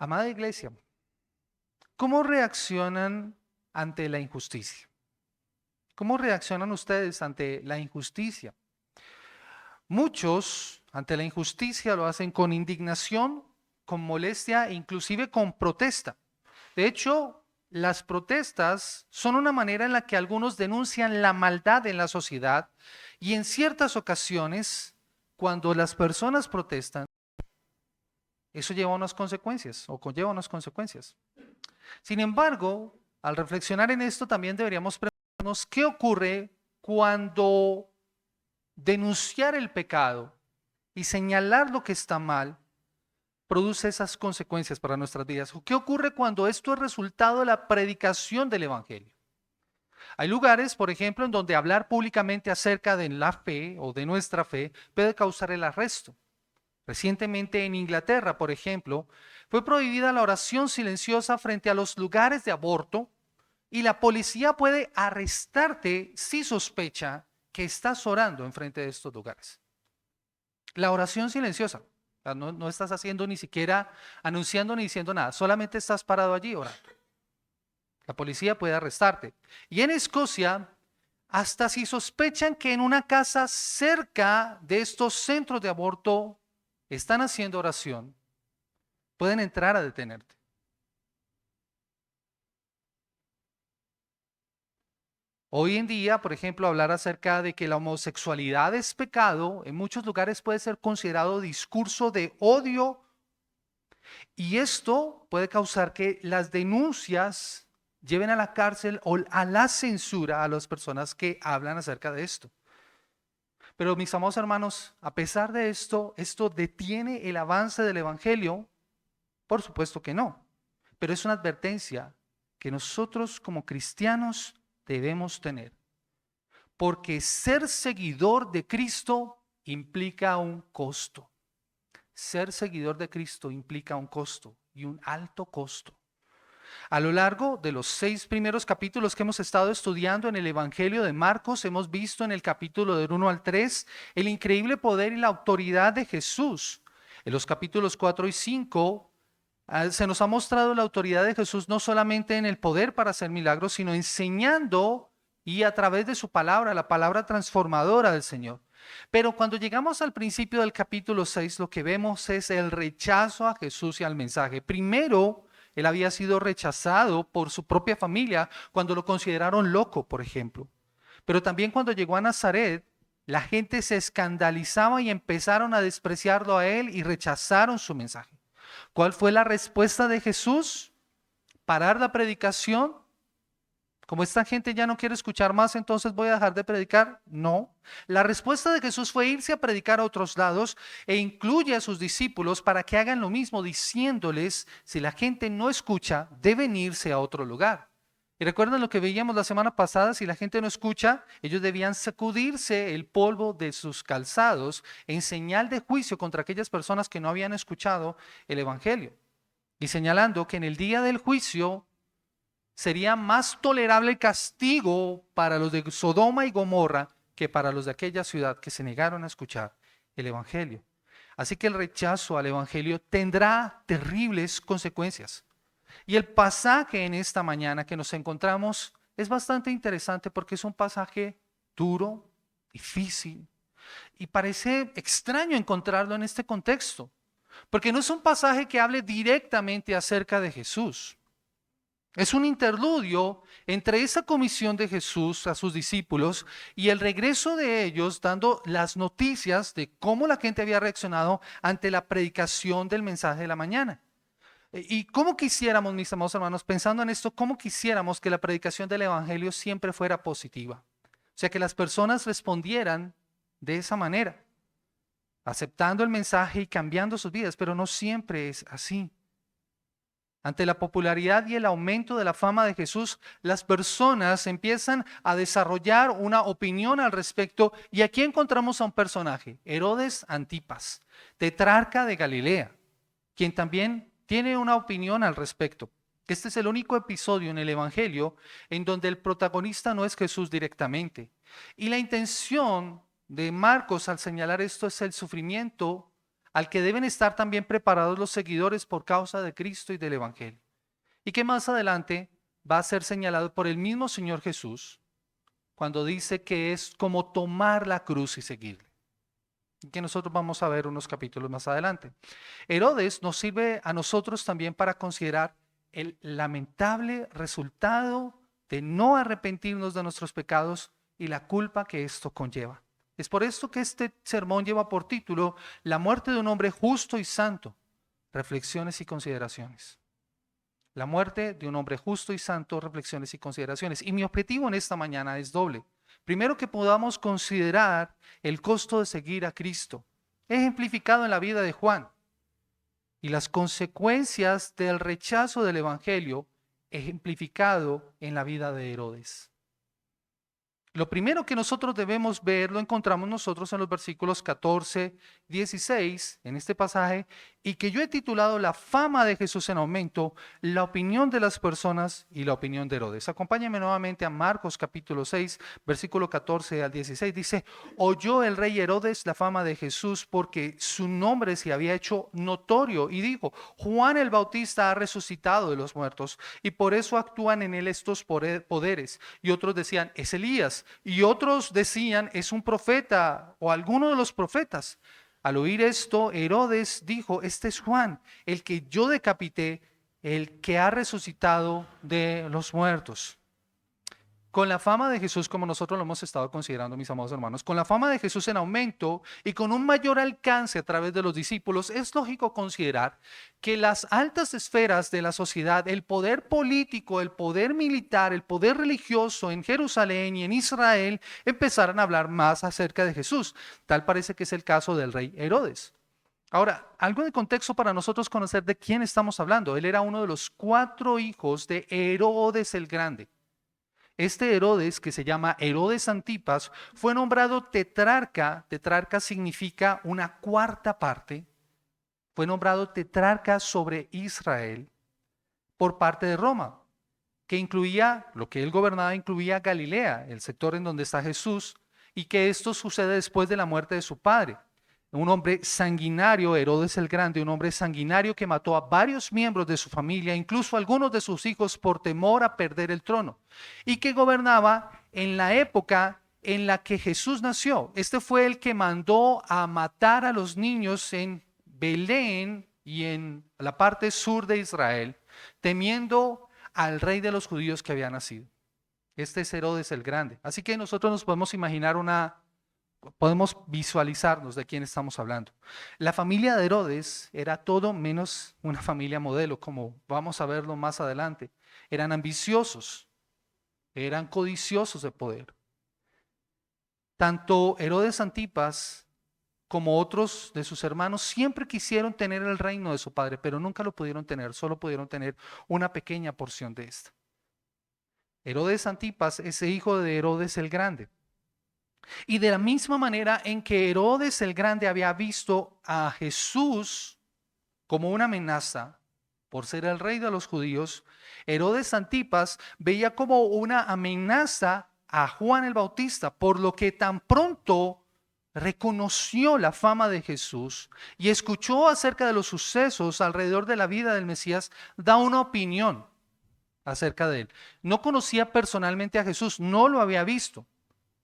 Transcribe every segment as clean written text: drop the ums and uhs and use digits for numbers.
Amada iglesia, ¿cómo reaccionan ante la injusticia? ¿Cómo reaccionan ustedes ante la injusticia? Muchos ante la injusticia lo hacen con indignación, con molestia e inclusive con protesta. De hecho, las protestas son una manera en la que algunos denuncian la maldad en la sociedad y en ciertas ocasiones, cuando las personas protestan, eso lleva a unas consecuencias o conlleva unas consecuencias. Sin embargo, al reflexionar en esto, también deberíamos preguntarnos qué ocurre cuando denunciar el pecado y señalar lo que está mal produce esas consecuencias para nuestras vidas. ¿Qué ocurre cuando esto es resultado de la predicación del Evangelio? Hay lugares, por ejemplo, en donde hablar públicamente acerca de la fe o de nuestra fe puede causar el arresto. Recientemente en Inglaterra, por ejemplo, fue prohibida la oración silenciosa frente a los lugares de aborto y la policía puede arrestarte si sospecha que estás orando en frente de estos lugares. La oración silenciosa, no estás haciendo ni siquiera anunciando ni diciendo nada, solamente estás parado allí orando. La policía puede arrestarte. Y en Escocia, hasta si sospechan que en una casa cerca de estos centros de aborto están haciendo oración, pueden entrar a detenerte. Hoy en día, por ejemplo, hablar acerca de que la homosexualidad es pecado, en muchos lugares puede ser considerado discurso de odio y esto puede causar que las denuncias lleven a la cárcel o a la censura a las personas que hablan acerca de esto. Pero mis amados hermanos, a pesar de esto, ¿esto detiene el avance del Evangelio? Por supuesto que no, pero es una advertencia que nosotros como cristianos debemos tener. Porque ser seguidor de Cristo implica un costo. Ser seguidor de Cristo implica un costo y un alto costo. A lo largo de los 6 primeros capítulos que hemos estado estudiando en el Evangelio de Marcos, hemos visto en el capítulo del 1 al 3 el increíble poder y la autoridad de Jesús. En los capítulos 4 y 5 se nos ha mostrado la autoridad de Jesús no solamente en el poder para hacer milagros, sino enseñando y a través de su palabra, la palabra transformadora del Señor. Pero cuando llegamos al principio del capítulo 6, lo que vemos es el rechazo a Jesús y al mensaje. Primero, él había sido rechazado por su propia familia cuando lo consideraron loco, por ejemplo. Pero también cuando llegó a Nazaret, la gente se escandalizaba y empezaron a despreciarlo a él y rechazaron su mensaje. ¿Cuál fue la respuesta de Jesús? ¿Parar la predicación? Como esta gente ya no quiere escuchar más, entonces voy a dejar de predicar. No. La respuesta de Jesús fue irse a predicar a otros lados e incluye a sus discípulos para que hagan lo mismo, diciéndoles, si la gente no escucha, deben irse a otro lugar. Y recuerden lo que veíamos la semana pasada, si la gente no escucha, ellos debían sacudirse el polvo de sus calzados en señal de juicio contra aquellas personas que no habían escuchado el Evangelio. Y señalando que en el día del juicio sería más tolerable el castigo para los de Sodoma y Gomorra que para los de aquella ciudad que se negaron a escuchar el Evangelio. Así que el rechazo al Evangelio tendrá terribles consecuencias. Y el pasaje en esta mañana que nos encontramos es bastante interesante porque es un pasaje duro, difícil, y parece extraño encontrarlo en este contexto, porque no es un pasaje que hable directamente acerca de Jesús. Es un interludio entre esa comisión de Jesús a sus discípulos y el regreso de ellos dando las noticias de cómo la gente había reaccionado ante la predicación del mensaje de la mañana. Y cómo quisiéramos, mis amados hermanos, pensando en esto, cómo quisiéramos que la predicación del Evangelio siempre fuera positiva. O sea, que las personas respondieran de esa manera, aceptando el mensaje y cambiando sus vidas, pero no siempre es así. Ante la popularidad y el aumento de la fama de Jesús, las personas empiezan a desarrollar una opinión al respecto y aquí encontramos a un personaje, Herodes Antipas, tetrarca de Galilea, quien también tiene una opinión al respecto. Este es el único episodio en el Evangelio en donde el protagonista no es Jesús directamente. Y la intención de Marcos al señalar esto es el sufrimiento al que deben estar también preparados los seguidores por causa de Cristo y del Evangelio. Y que más adelante va a ser señalado por el mismo Señor Jesús cuando dice que es como tomar la cruz y seguirle. Que nosotros vamos a ver unos capítulos más adelante. Herodes nos sirve a nosotros también para considerar el lamentable resultado de no arrepentirnos de nuestros pecados y la culpa que esto conlleva. Es por esto que este sermón lleva por título La muerte de un hombre justo y santo, reflexiones y consideraciones. La muerte de un hombre justo y santo, reflexiones y consideraciones. Y mi objetivo en esta mañana es doble. Primero, que podamos considerar el costo de seguir a Cristo, ejemplificado en la vida de Juan, y las consecuencias del rechazo del Evangelio, ejemplificado en la vida de Herodes. Lo primero que nosotros debemos ver lo encontramos nosotros en los versículos 14, 16, en este pasaje, y que yo he titulado La fama de Jesús en aumento, la opinión de las personas y la opinión de Herodes. Acompáñame nuevamente a Marcos capítulo 6, versículo 14 al 16. Dice: oyó el rey Herodes la fama de Jesús porque su nombre se había hecho notorio, y dijo: Juan el Bautista ha resucitado de los muertos, y por eso actúan en él estos poderes. Y otros decían: es Elías. Y otros decían: es un profeta o alguno de los profetas. Al oír esto, Herodes dijo: este es Juan, el que yo decapité, el que ha resucitado de los muertos. Con la fama de Jesús, como nosotros lo hemos estado considerando, mis amados hermanos, con la fama de Jesús en aumento y con un mayor alcance a través de los discípulos, es lógico considerar que las altas esferas de la sociedad, el poder político, el poder militar, el poder religioso en Jerusalén y en Israel, empezaran a hablar más acerca de Jesús. Tal parece que es el caso del rey Herodes. Ahora, algo de contexto para nosotros conocer de quién estamos hablando. Él era uno de los 4 hijos de Herodes el Grande. Este Herodes, que se llama Herodes Antipas, fue nombrado tetrarca. Tetrarca significa una cuarta parte. Fue nombrado tetrarca sobre Israel por parte de Roma, que incluía, lo que él gobernaba incluía Galilea, el sector en donde está Jesús, y que esto sucede después de la muerte de su padre. Un hombre sanguinario, Herodes el Grande, un hombre sanguinario que mató a varios miembros de su familia, incluso algunos de sus hijos, por temor a perder el trono, y que gobernaba en la época en la que Jesús nació. Este fue el que mandó a matar a los niños en Belén y en la parte sur de Israel, temiendo al rey de los judíos que había nacido. Este es Herodes el Grande. Así que nosotros nos podemos imaginar podemos visualizarnos de quién estamos hablando. La familia de Herodes era todo menos una familia modelo, como vamos a verlo más adelante. Eran ambiciosos, eran codiciosos de poder. Tanto Herodes Antipas como otros de sus hermanos siempre quisieron tener el reino de su padre, pero nunca lo pudieron tener, solo pudieron tener una pequeña porción de esta. Herodes Antipas es hijo de Herodes el Grande. Y de la misma manera en que Herodes el Grande había visto a Jesús como una amenaza por ser el rey de los judíos, Herodes Antipas veía como una amenaza a Juan el Bautista, por lo que tan pronto reconoció la fama de Jesús y escuchó acerca de los sucesos alrededor de la vida del Mesías, da una opinión acerca de él. No conocía personalmente a Jesús, no lo había visto.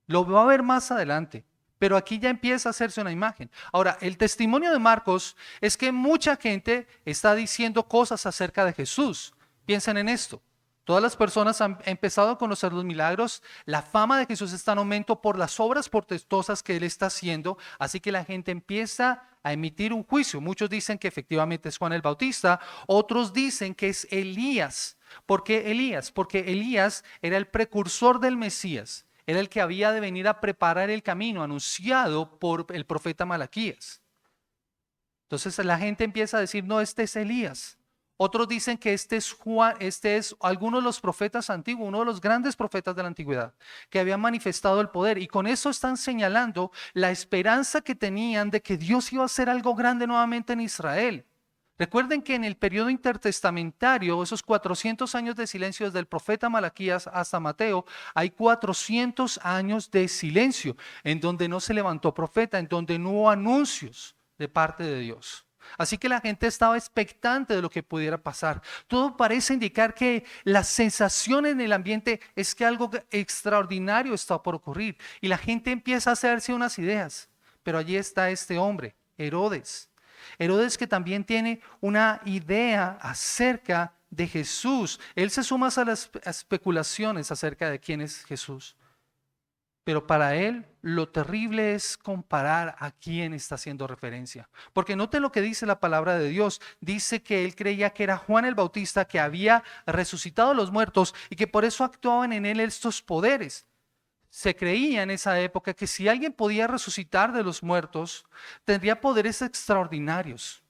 Lo va a ver más adelante, pero aquí ya empieza a hacerse una imagen. Ahora, el testimonio de Marcos es que mucha gente está diciendo cosas acerca de Jesús. Piensen en esto. Todas las personas han empezado a conocer los milagros. La fama de Jesús está en aumento por las obras portentosas que Él está haciendo. Así que la gente empieza a emitir un juicio. Muchos dicen que efectivamente es Juan el Bautista. Otros dicen que es Elías. ¿Por qué Elías? Porque Elías era el precursor del Mesías. Era el que había de venir a preparar el camino anunciado por el profeta Malaquías. Entonces la gente empieza a decir: no, este es Elías. Otros dicen que este es Juan, este es alguno de los profetas antiguos, uno de los grandes profetas de la antigüedad, que habían manifestado el poder. Y con eso están señalando la esperanza que tenían de que Dios iba a hacer algo grande nuevamente en Israel. Recuerden que en el periodo intertestamentario, esos 400 años de silencio desde el profeta Malaquías hasta Mateo, hay 400 años de silencio en donde no se levantó profeta, en donde no hubo anuncios de parte de Dios. Así que la gente estaba expectante de lo que pudiera pasar. Todo parece indicar que la sensación en el ambiente es que algo extraordinario está por ocurrir. Y la gente empieza a hacerse unas ideas. Pero allí está este hombre, Herodes. Herodes, que también tiene una idea acerca de Jesús. Él se suma a las especulaciones acerca de quién es Jesús. Pero para él lo terrible es comparar a quién está haciendo referencia. Porque note lo que dice la palabra de Dios. Dice que él creía que era Juan el Bautista, que había resucitado a los muertos y que por eso actuaban en él estos poderes. Se creía en esa época que si alguien podía resucitar de los muertos, tendría poderes extraordinarios.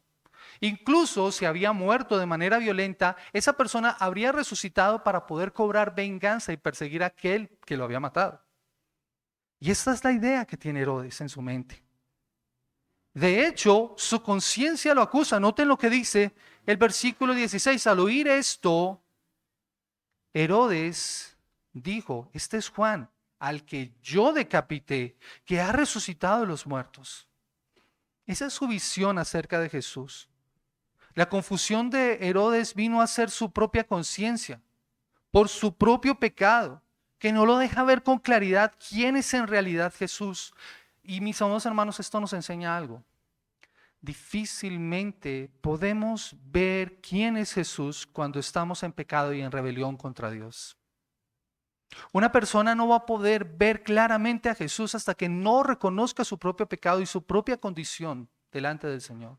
Incluso si había muerto de manera violenta, esa persona habría resucitado para poder cobrar venganza y perseguir a aquel que lo había matado. Y esta es la idea que tiene Herodes en su mente. De hecho, su conciencia lo acusa. Noten lo que dice el versículo 16. Al oír esto, Herodes dijo, este es Juan, al que yo decapité, que ha resucitado de los muertos. Esa es su visión acerca de Jesús. La confusión de Herodes vino a ser su propia conciencia, por su propio pecado, que no lo deja ver con claridad quién es en realidad Jesús. Y mis amados hermanos, esto nos enseña algo. Difícilmente podemos ver quién es Jesús cuando estamos en pecado y en rebelión contra Dios. Una persona no va a poder ver claramente a Jesús hasta que no reconozca su propio pecado y su propia condición delante del Señor.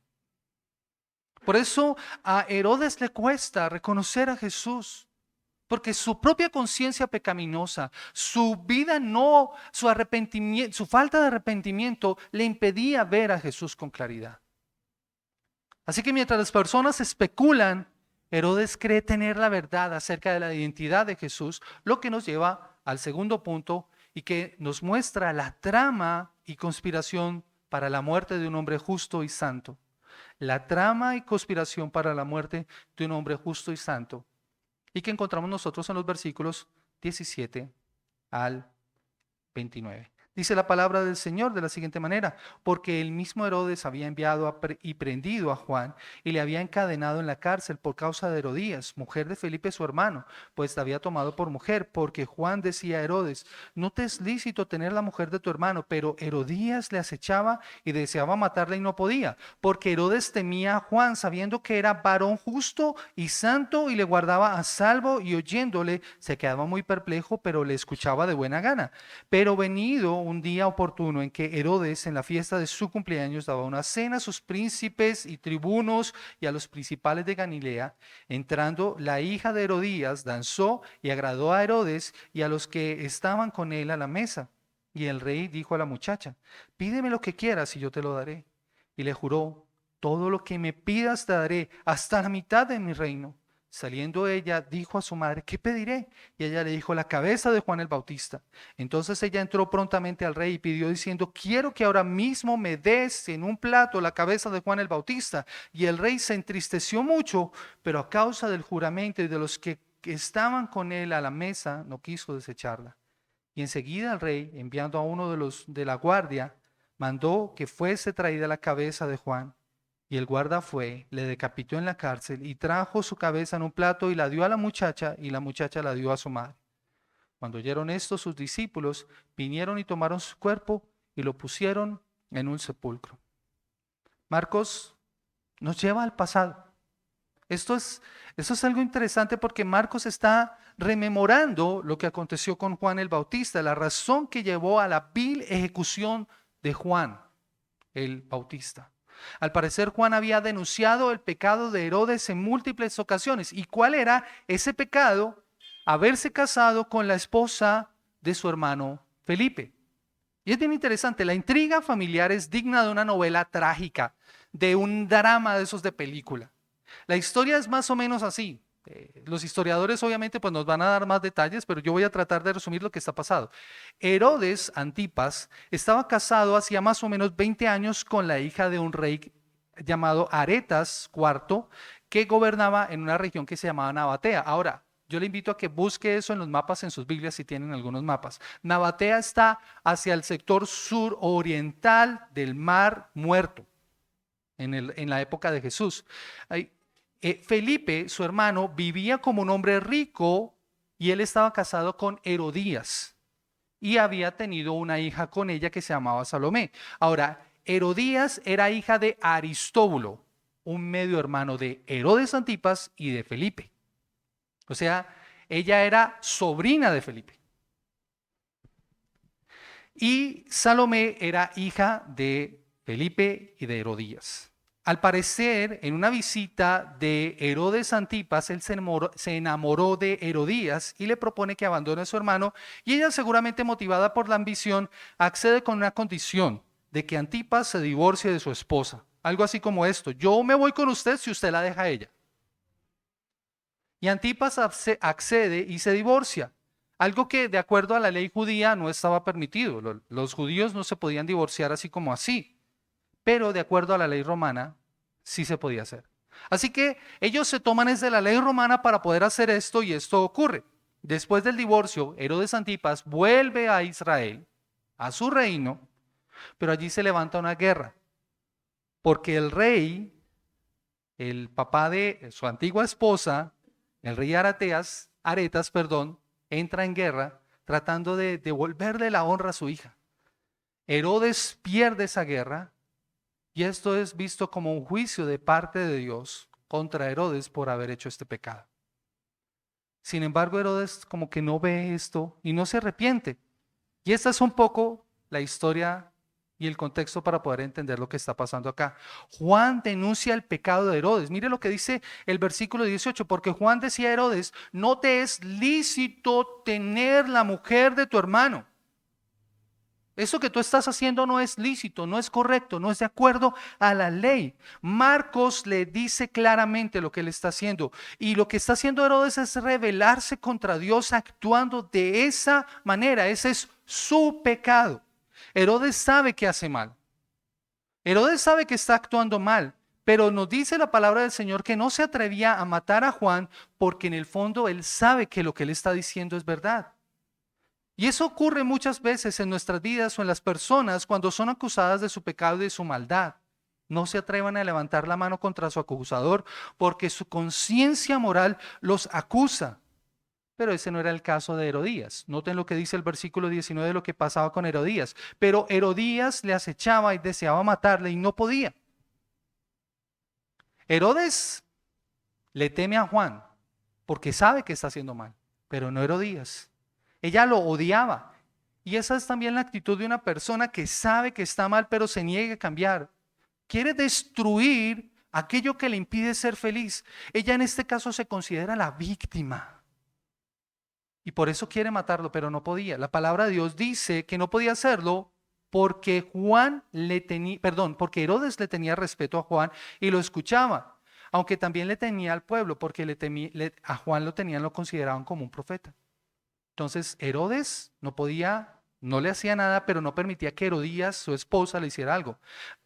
Por eso a Herodes le cuesta reconocer a Jesús, porque su propia conciencia pecaminosa, su vida su arrepentimiento, su falta de arrepentimiento le impedía ver a Jesús con claridad. Así que mientras las personas especulan, Herodes cree tener la verdad acerca de la identidad de Jesús, lo que nos lleva al segundo punto y que nos muestra la trama y conspiración para la muerte de un hombre justo y santo. La trama y conspiración para la muerte de un hombre justo y santo. Y que encontramos nosotros en los versículos 17 al 29. Dice la palabra del Señor de la siguiente manera: porque el mismo Herodes había enviado y prendido a Juan y le había encadenado en la cárcel por causa de Herodías, mujer de Felipe su hermano, pues la había tomado por mujer, porque Juan decía a Herodes: no te es lícito tener la mujer de tu hermano. Pero Herodías le acechaba y deseaba matarla y no podía, porque Herodes temía a Juan, sabiendo que era varón justo y santo, y le guardaba a salvo, y oyéndole se quedaba muy perplejo, pero le escuchaba de buena gana. Pero venido un día oportuno en que Herodes, en la fiesta de su cumpleaños, daba una cena a sus príncipes y tribunos y a los principales de Galilea, entrando la hija de Herodías, danzó y agradó a Herodes y a los que estaban con él a la mesa. Y el rey dijo a la muchacha: pídeme lo que quieras y yo te lo daré. Y le juró: todo lo que me pidas te daré, hasta la mitad de mi reino. Saliendo ella, dijo a su madre: ¿qué pediré? Y ella le dijo: la cabeza de Juan el Bautista. Entonces ella entró prontamente al rey y pidió diciendo: quiero que ahora mismo me des en un plato la cabeza de Juan el Bautista. Y el rey se entristeció mucho, pero a causa del juramento y de los que estaban con él a la mesa, no quiso desecharla. Y enseguida el rey, enviando a uno de los de la guardia, mandó que fuese traída la cabeza de Juan. Y el guarda fue, le decapitó en la cárcel y trajo su cabeza en un plato y la dio a la muchacha, y la muchacha la dio a su madre. Cuando oyeron esto, sus discípulos vinieron y tomaron su cuerpo y lo pusieron en un sepulcro. Marcos nos lleva al pasado. Esto es algo interesante porque Marcos está rememorando lo que aconteció con Juan el Bautista, la razón que llevó a la vil ejecución de Juan el Bautista. Al parecer, Juan había denunciado el pecado de Herodes en múltiples ocasiones. ¿Y cuál era ese pecado? Haberse casado con la esposa de su hermano Felipe. Y es bien interesante, la intriga familiar es digna de una novela trágica, de un drama de esos de película. La historia es más o menos así. Los historiadores obviamente pues nos van a dar más detalles, pero yo voy a tratar de resumir lo que está pasando. Herodes Antipas estaba casado hacía más o menos 20 años con la hija de un rey llamado Aretas IV, que gobernaba en una región que se llamaba Nabatea. Ahora, yo le invito a que busque eso en los mapas, en sus Biblias, si tienen algunos mapas. Nabatea está hacia el sector suroriental del Mar Muerto. en la época de Jesús. Felipe, su hermano, vivía como un hombre rico y él estaba casado con Herodías y había tenido una hija con ella que se llamaba Salomé. Ahora, Herodías era hija de Aristóbulo, un medio hermano de Herodes Antipas y de Felipe. O sea, ella era sobrina de Felipe. Y Salomé era hija de Felipe y de Herodías. Al parecer, en una visita de Herodes Antipas, él se enamoró de Herodías y le propone que abandone a su hermano, y ella, seguramente motivada por la ambición, accede con una condición de que Antipas se divorcie de su esposa. Algo así como esto: yo me voy con usted si usted la deja a ella. Y Antipas accede y se divorcia. Algo que de acuerdo a la ley judía no estaba permitido. Los judíos no se podían divorciar así como así, pero de acuerdo a la ley romana sí se podía hacer. Así que ellos se toman desde la ley romana para poder hacer esto, y esto ocurre. Después del divorcio, Herodes Antipas vuelve a Israel, a su reino, pero allí se levanta una guerra, porque el rey, el papá de su antigua esposa, el rey Aretas, entra en guerra tratando de devolverle la honra a su hija. Herodes pierde esa guerra y esto es visto como un juicio de parte de Dios contra Herodes por haber hecho este pecado. Sin embargo, Herodes como que no ve esto y no se arrepiente. Y esta es un poco la historia y el contexto para poder entender lo que está pasando acá. Juan denuncia el pecado de Herodes. Mire lo que dice el versículo 18, porque Juan decía a Herodes: no te es lícito tener la mujer de tu hermano. Eso que tú estás haciendo no es lícito, no es correcto, no es de acuerdo a la ley. Marcos le dice claramente lo que él está haciendo. Y lo que está haciendo Herodes es rebelarse contra Dios actuando de esa manera. Ese es su pecado. Herodes sabe que hace mal. Herodes sabe que está actuando mal. Pero nos dice la palabra del Señor que no se atrevía a matar a Juan porque en el fondo él sabe que lo que él está diciendo es verdad. Y eso ocurre muchas veces en nuestras vidas o en las personas cuando son acusadas de su pecado y de su maldad. No se atrevan a levantar la mano contra su acusador porque su conciencia moral los acusa. Pero ese no era el caso de Herodías. Noten lo que dice el versículo 19 de lo que pasaba con Herodías. Pero Herodías le acechaba y deseaba matarle y no podía. Herodes le teme a Juan porque sabe que está haciendo mal, pero no Herodías. Ella lo odiaba. Y esa es también la actitud de una persona que sabe que está mal, pero se niega a cambiar. Quiere destruir aquello que le impide ser feliz. Ella en este caso se considera la víctima. Y por eso quiere matarlo, pero no podía. La palabra de Dios dice que no podía hacerlo porque porque Herodes le tenía respeto a Juan y lo escuchaba. Aunque también le tenía al pueblo, porque a Juan lo consideraban como un profeta. Entonces Herodes no podía, no le hacía nada, pero no permitía que Herodías, su esposa, le hiciera algo.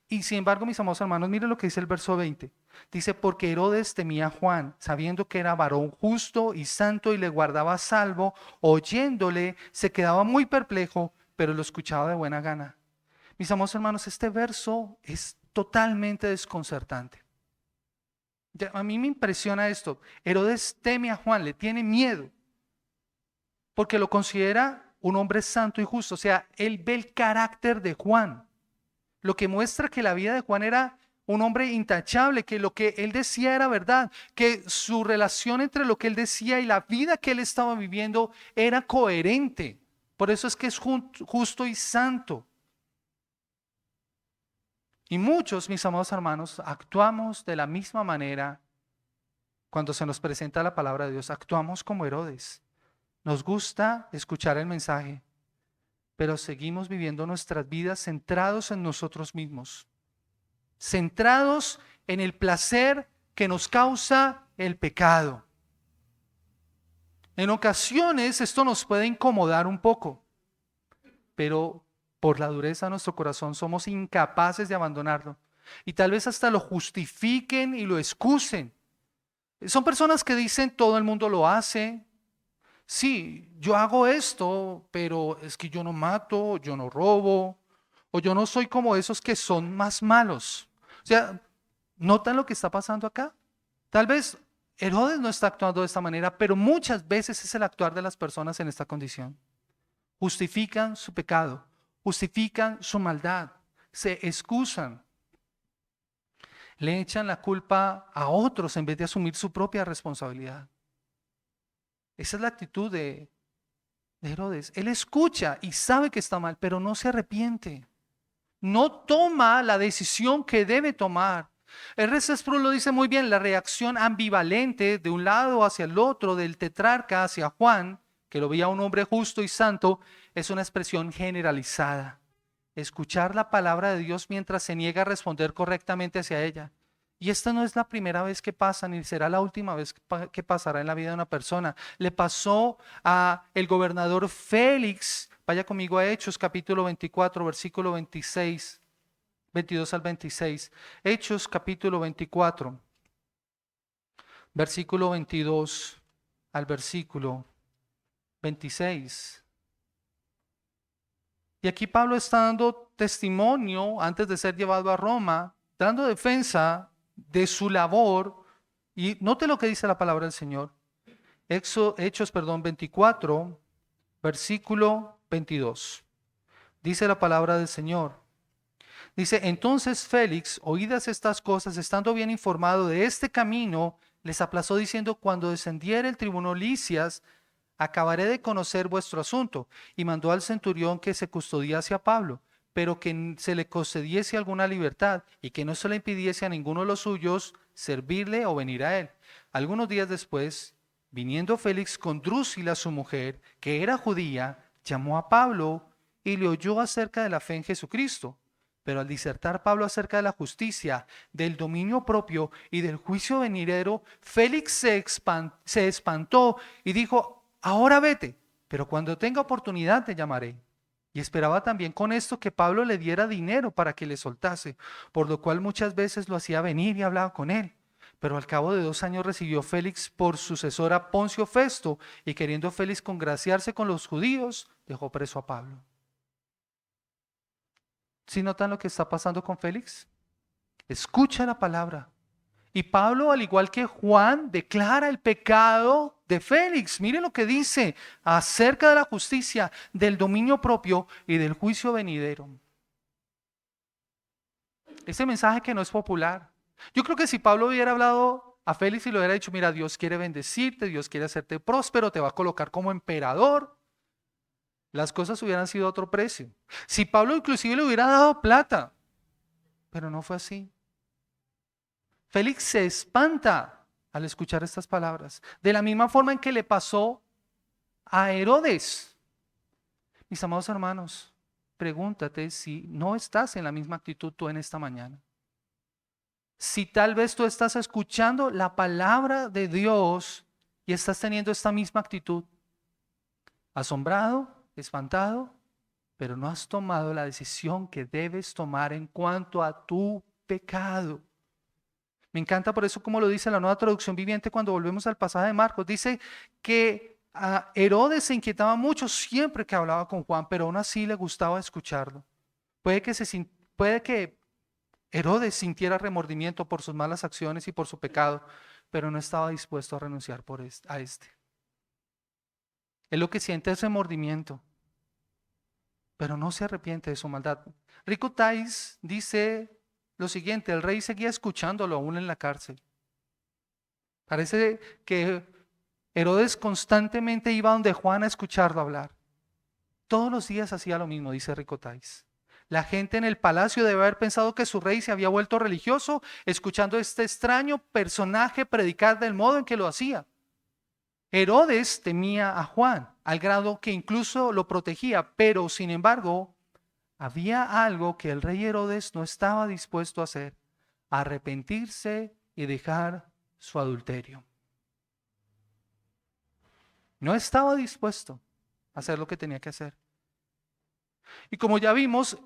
Y sin embargo, mis amados hermanos, miren lo que dice el verso 20. Dice: porque Herodes temía a Juan, sabiendo que era varón justo y santo y le guardaba a salvo, oyéndole se quedaba muy perplejo, pero lo escuchaba de buena gana. Mis amados hermanos, este verso es totalmente desconcertante. A mí me impresiona esto. Herodes teme a Juan, le tiene miedo, porque lo considera un hombre santo y justo. O sea, él ve el carácter de Juan, lo que muestra que la vida de Juan era un hombre intachable, que lo que él decía era verdad, que su relación entre lo que él decía y la vida que él estaba viviendo era coherente. Por eso es que es justo y santo. Y muchos, mis amados hermanos, actuamos de la misma manera cuando se nos presenta la palabra de Dios. Actuamos como Herodes. Nos gusta escuchar el mensaje, pero seguimos viviendo nuestras vidas centrados en nosotros mismos, centrados en el placer que nos causa el pecado. En ocasiones esto nos puede incomodar un poco, pero por la dureza de nuestro corazón somos incapaces de abandonarlo. Y tal vez hasta lo justifiquen y lo excusen. Son personas que dicen: todo el mundo lo hace. Sí, yo hago esto, pero es que yo no mato, yo no robo, o yo no soy como esos que son más malos. O sea, ¿Notan lo que está pasando acá? Tal vez Herodes no está actuando de esta manera, pero muchas veces es el actuar de las personas en esta condición. Justifican su pecado, justifican su maldad, se excusan, le echan la culpa a otros en vez de asumir su propia responsabilidad. Esa es la actitud de Herodes. Él escucha y sabe que está mal, pero no se arrepiente. No toma la decisión que debe tomar. R.C. Sproul lo dice muy bien, la reacción ambivalente de un lado hacia el otro, del tetrarca hacia Juan, que lo veía un hombre justo y santo, es una expresión generalizada. Escuchar la palabra de Dios mientras se niega a responder correctamente hacia ella. Y esta no es la primera vez que pasa, ni será la última vez que pasará en la vida de una persona. Le pasó a el gobernador Félix. Vaya conmigo a Hechos capítulo 24, versículo 26, 22 al 26. Hechos capítulo 24, versículo 22 al versículo 26. Y aquí Pablo está dando testimonio antes de ser llevado a Roma, dando defensa de su labor. Y note lo que dice la palabra del Señor. Hechos 24, versículo 22. Dice la palabra del Señor. Dice, entonces Félix, oídas estas cosas, estando bien informado de este camino, les aplazó diciendo, cuando descendiere el tribuno Licias, acabaré de conocer vuestro asunto. Y mandó al centurión que se custodiase a Pablo, pero que se le concediese alguna libertad y que no se le impidiese a ninguno de los suyos servirle o venir a él. Algunos días después, viniendo Félix con Drusila su mujer, que era judía, llamó a Pablo y le oyó acerca de la fe en Jesucristo. Pero al disertar Pablo acerca de la justicia, del dominio propio y del juicio venidero, Félix se espantó y dijo, ahora vete, pero cuando tenga oportunidad te llamaré. Y esperaba también con esto que Pablo le diera dinero para que le soltase, por lo cual muchas veces lo hacía venir y hablaba con él. Pero al cabo de 2 años recibió Félix por sucesor a Poncio Festo, y queriendo Félix congraciarse con los judíos, dejó preso a Pablo. ¿Sí notan lo que está pasando con Félix? Escucha la palabra. Y Pablo, al igual que Juan, declara el pecado de Félix. Miren lo que dice acerca de la justicia, del dominio propio y del juicio venidero. Ese mensaje que no es popular. Yo creo que si Pablo hubiera hablado a Félix y le hubiera dicho, mira, Dios quiere bendecirte, Dios quiere hacerte próspero, te va a colocar como emperador, las cosas hubieran sido a otro precio. Si Pablo inclusive le hubiera dado plata, pero no fue así. Félix se espanta al escuchar estas palabras, de la misma forma en que le pasó a Herodes. Mis amados hermanos, pregúntate si no estás en la misma actitud tú en esta mañana. Si tal vez tú estás escuchando la palabra de Dios y estás teniendo esta misma actitud, asombrado, espantado, pero no has tomado la decisión que debes tomar en cuanto a tu pecado. Me encanta por eso como lo dice la Nueva Traducción Viviente cuando volvemos al pasaje de Marcos. Dice que a Herodes se inquietaba mucho siempre que hablaba con Juan, pero aún así le gustaba escucharlo. Puede que Herodes sintiera remordimiento por sus malas acciones y por su pecado, pero no estaba dispuesto a renunciar a este. Él lo que siente es remordimiento, pero no se arrepiente de su maldad. Rico Tais dice lo siguiente, el rey seguía escuchándolo aún en la cárcel. Parece que Herodes constantemente iba donde Juan a escucharlo hablar. Todos los días hacía lo mismo, dice Rico Tais. La gente en el palacio debe haber pensado que su rey se había vuelto religioso, escuchando a este extraño personaje predicar del modo en que lo hacía. Herodes temía a Juan, al grado que incluso lo protegía, pero sin embargo, había algo que el rey Herodes no estaba dispuesto a hacer: arrepentirse y dejar su adulterio. No estaba dispuesto a hacer lo que tenía que hacer. Y como ya vimos,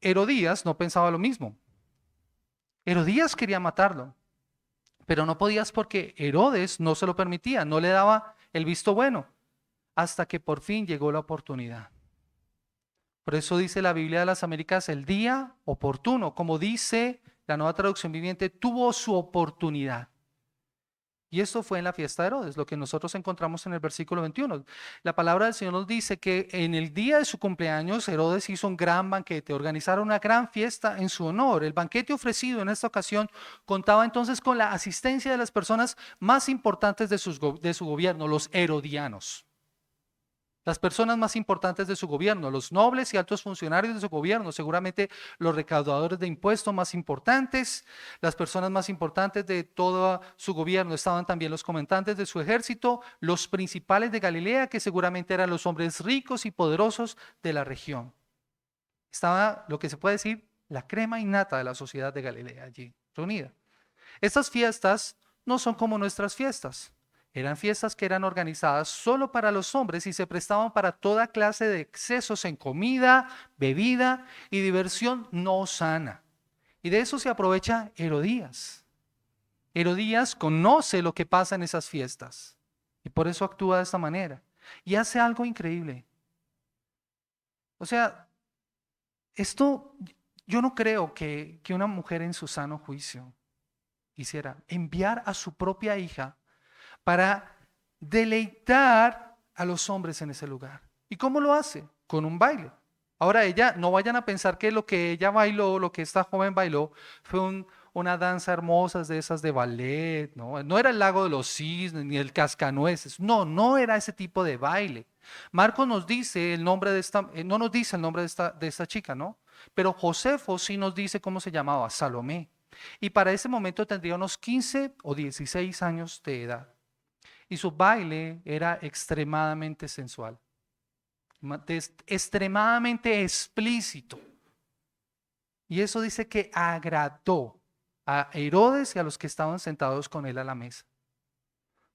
Herodías no pensaba lo mismo. Herodías quería matarlo, pero no podías porque Herodes no se lo permitía, no le daba el visto bueno, hasta que por fin llegó la oportunidad. Por eso dice la Biblia de las Américas, el día oportuno, como dice la Nueva Traducción Viviente, tuvo su oportunidad. Y esto fue en la fiesta de Herodes, lo que nosotros encontramos en el versículo 21. La palabra del Señor nos dice que en el día de su cumpleaños, Herodes hizo un gran banquete, organizaron una gran fiesta en su honor. El banquete ofrecido en esta ocasión contaba entonces con la asistencia de las personas más importantes de su gobierno, los herodianos. Las personas más importantes de su gobierno, los nobles y altos funcionarios de su gobierno, seguramente los recaudadores de impuestos más importantes, las personas más importantes de todo su gobierno, estaban también los comandantes de su ejército, los principales de Galilea, que seguramente eran los hombres ricos y poderosos de la región. Estaba lo que se puede decir la crema innata de la sociedad de Galilea allí reunida. Estas fiestas no son como nuestras fiestas. Eran fiestas que eran organizadas solo para los hombres y se prestaban para toda clase de excesos en comida, bebida y diversión no sana. Y de eso se aprovecha Herodías. Herodías conoce lo que pasa en esas fiestas y por eso actúa de esta manera. Y hace algo increíble. O sea, esto yo no creo que una mujer en su sano juicio quisiera enviar a su propia hija para deleitar a los hombres en ese lugar. ¿Y cómo lo hace? Con un baile. Ahora ella, no vayan a pensar que lo que ella bailó, lo que esta joven bailó, fue una danza hermosa de esas de ballet, ¿no? No era el lago de los cisnes ni el cascanueces, no era ese tipo de baile. Marcos nos dice el nombre de esta, no nos dice el nombre de esta chica, ¿no? Pero Josefo sí nos dice cómo se llamaba, Salomé. Y para ese momento tendría unos 15 o 16 años de edad. Y su baile era extremadamente sensual, extremadamente explícito. Y eso dice que agradó a Herodes y a los que estaban sentados con él a la mesa.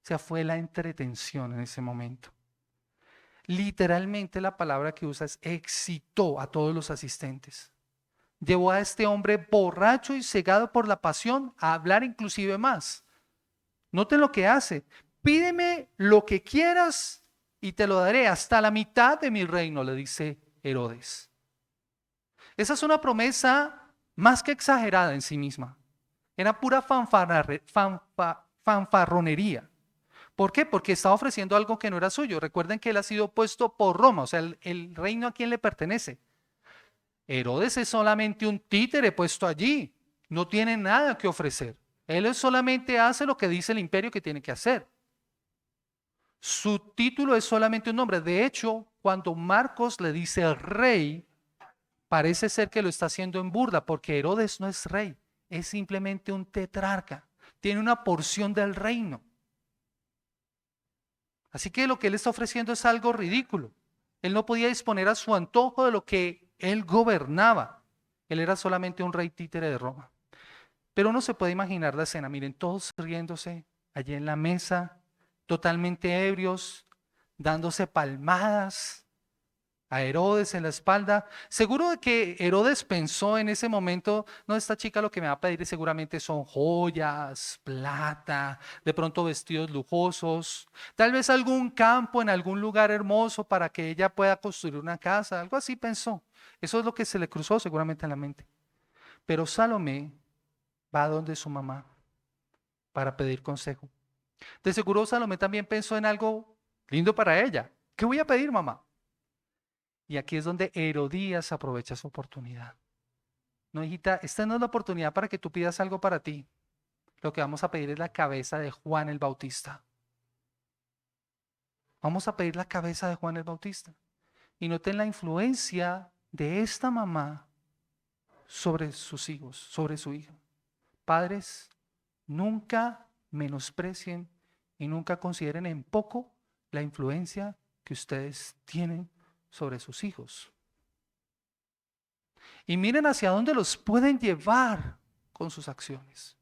O sea, fue la entretención en ese momento. Literalmente la palabra que usa es excitó a todos los asistentes. Llevó a este hombre borracho y cegado por la pasión a hablar inclusive más. Noten lo que hace. Pídeme lo que quieras y te lo daré hasta la mitad de mi reino, le dice Herodes. Esa es una promesa más que exagerada en sí misma. Era pura fanfarronería. ¿Por qué? Porque estaba ofreciendo algo que no era suyo. Recuerden que él ha sido puesto por Roma, o sea, el reino a quien le pertenece. Herodes es solamente un títere puesto allí. No tiene nada que ofrecer. Él solamente hace lo que dice el imperio que tiene que hacer. Su título es solamente un nombre. De hecho, cuando Marcos le dice rey, parece ser que lo está haciendo en burla, porque Herodes no es rey, es simplemente un tetrarca. Tiene una porción del reino. Así que lo que él está ofreciendo es algo ridículo. Él no podía disponer a su antojo de lo que él gobernaba. Él era solamente un rey títere de Roma. Pero uno se puede imaginar la escena. Miren, todos riéndose allí en la mesa, totalmente ebrios, dándose palmadas a Herodes en la espalda. Seguro de que Herodes pensó en ese momento, no, esta chica lo que me va a pedir seguramente son joyas, plata, de pronto vestidos lujosos, tal vez algún campo en algún lugar hermoso para que ella pueda construir una casa, algo así pensó. Eso es lo que se le cruzó seguramente en la mente. Pero Salomé va donde su mamá para pedir consejo. De seguro Salomé también pensó en algo lindo para ella. ¿Qué voy a pedir, mamá? Y aquí es donde Herodías aprovecha su oportunidad. No, hijita, esta no es la oportunidad para que tú pidas algo para ti. Lo que vamos a pedir es la cabeza de Juan el Bautista. Vamos a pedir la cabeza de Juan el Bautista. Y noten la influencia de esta mamá sobre sus hijos, sobre su hija. Padres, nunca menosprecien y nunca consideren en poco la influencia que ustedes tienen sobre sus hijos. Y miren hacia dónde los pueden llevar con sus acciones.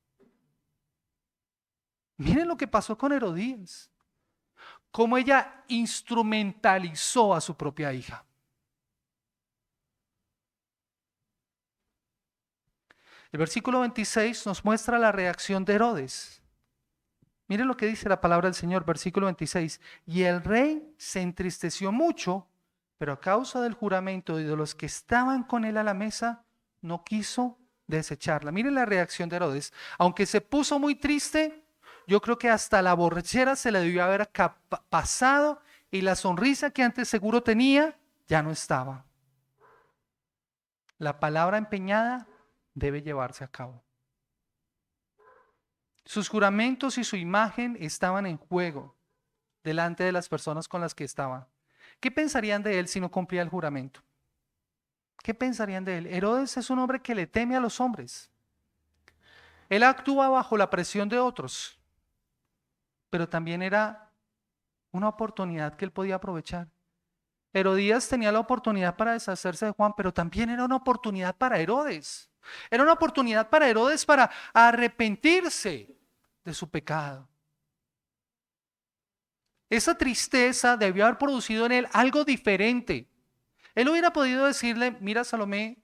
Miren lo que pasó con Herodías. Cómo ella instrumentalizó a su propia hija. El versículo 26 nos muestra la reacción de Herodes. Miren lo que dice la palabra del Señor, versículo 26. Y el rey se entristeció mucho, pero a causa del juramento y de los que estaban con él a la mesa, no quiso desecharla. Miren la reacción de Herodes. Aunque se puso muy triste, yo creo que hasta la borrachera se le debió haber pasado y la sonrisa que antes seguro tenía ya no estaba. La palabra empeñada debe llevarse a cabo. Sus juramentos y su imagen estaban en juego delante de las personas con las que estaba. ¿Qué pensarían de él si no cumplía el juramento? ¿Qué pensarían de él? Herodes es un hombre que le teme a los hombres. Él actúa bajo la presión de otros, pero también era una oportunidad que él podía aprovechar. Herodías tenía la oportunidad para deshacerse de Juan, pero también era una oportunidad para Herodes. Era una oportunidad para Herodes para arrepentirse de su pecado. Esa tristeza debió haber producido en él algo diferente. Él hubiera podido decirle, mira Salomé,